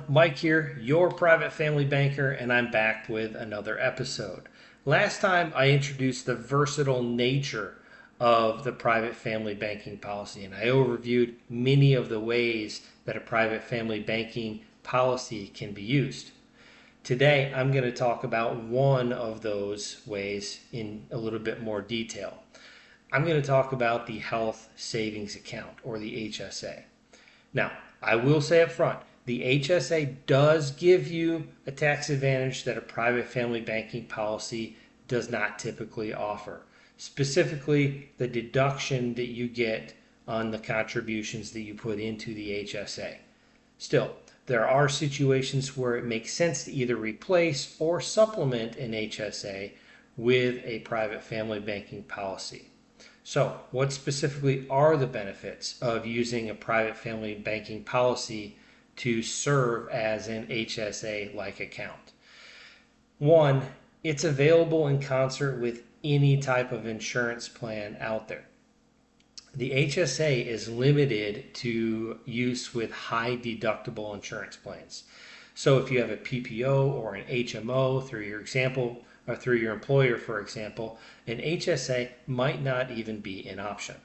Mike here, your private family banker, and I'm back with another episode. Last time I introduced the versatile nature of the private family banking policy, and I overviewed many of the ways that a private family banking policy can be used. Today, I'm going to talk about one of those ways in a little bit more detail. I'm going to talk about the health savings account, or the HSA. Now, I will say up front, the HSA does give you a tax advantage that a private family banking policy does not typically offer. Specifically, the deduction that you get on the contributions that you put into the HSA. Still, there are situations where it makes sense to either replace or supplement an HSA with a private family banking policy. So, what specifically are the benefits of using a private family banking policy to serve as an HSA-like account? One, it's available in concert with any type of insurance plan out there. The HSA is limited to use with high deductible insurance plans. So if you have a PPO or an HMO through your employer, for example, an HSA might not even be an option.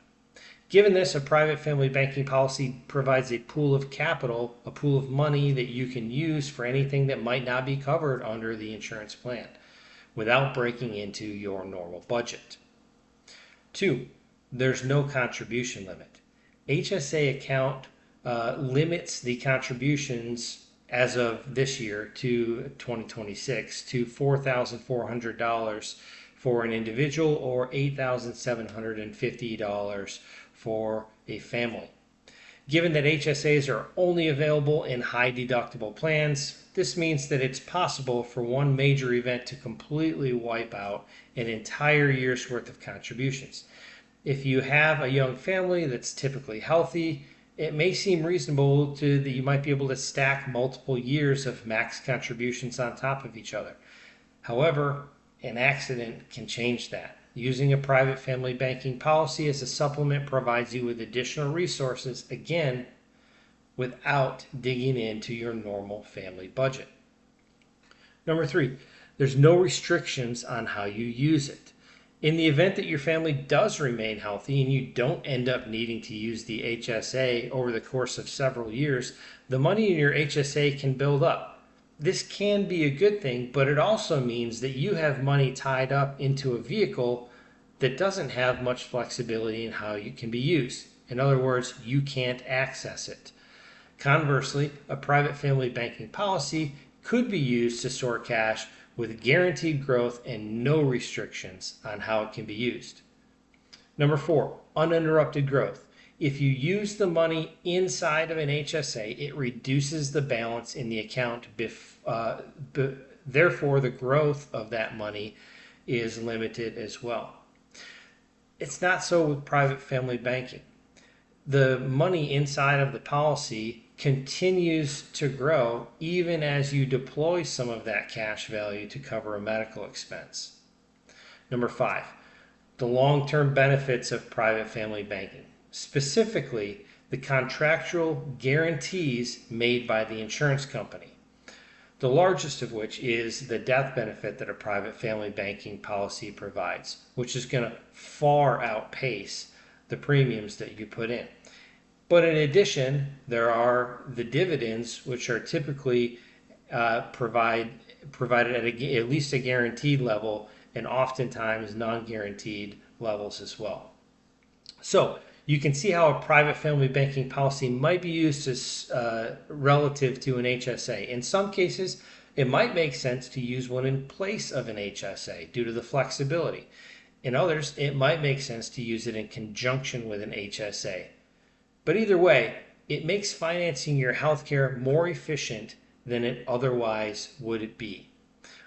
Given this, a private family banking policy provides a pool of capital, a pool of money that you can use for anything that might not be covered under the insurance plan without breaking into your normal budget. Two, there's no contribution limit. HSA account limits the contributions as of this year to 2026 to $4,400 for an individual or $8,750 for a family. Given that HSAs are only available in high deductible plans, this means that it's possible for one major event to completely wipe out an entire year's worth of contributions. If you have a young family that's typically healthy, it may seem reasonable that you might be able to stack multiple years of max contributions on top of each other. However, an accident can change that. Using a private family banking policy as a supplement provides you with additional resources, again, without digging into your normal family budget. Number three, there's no restrictions on how you use it. In the event that your family does remain healthy and you don't end up needing to use the HSA over the course of several years, the money in your HSA can build up. This can be a good thing, but it also means that you have money tied up into a vehicle that doesn't have much flexibility in how it can be used. In other words, you can't access it. Conversely, a private family banking policy could be used to store cash with guaranteed growth and no restrictions on how it can be used. Number four, uninterrupted growth. If you use the money inside of an HSA, it reduces the balance in the account. Therefore, the growth of that money is limited as well. It's not so with private family banking. The money inside of the policy continues to grow even as you deploy some of that cash value to cover a medical expense. Number five, the long-term benefits of private family banking, specifically the contractual guarantees made by the insurance company, the largest of which is the death benefit that a private family banking policy provides, which is going to far outpace the premiums that you put in. But in addition, there are the dividends, which are typically provided at least a guaranteed level, and oftentimes non-guaranteed levels as well. So you can see how a private family banking policy might be used as relative to an HSA. In some cases, it might make sense to use one in place of an HSA due to the flexibility. In others, it might make sense to use it in conjunction with an HSA. But either way, it makes financing your healthcare more efficient than it otherwise would be.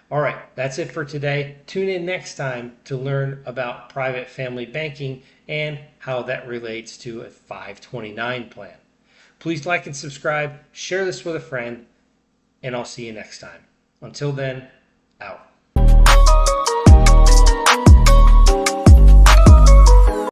All right, that's it for today. Tune in next time to learn about private family banking and how that relates to a 529 plan. Please like and subscribe, share this with a friend, and I'll see you next time. Until then, out.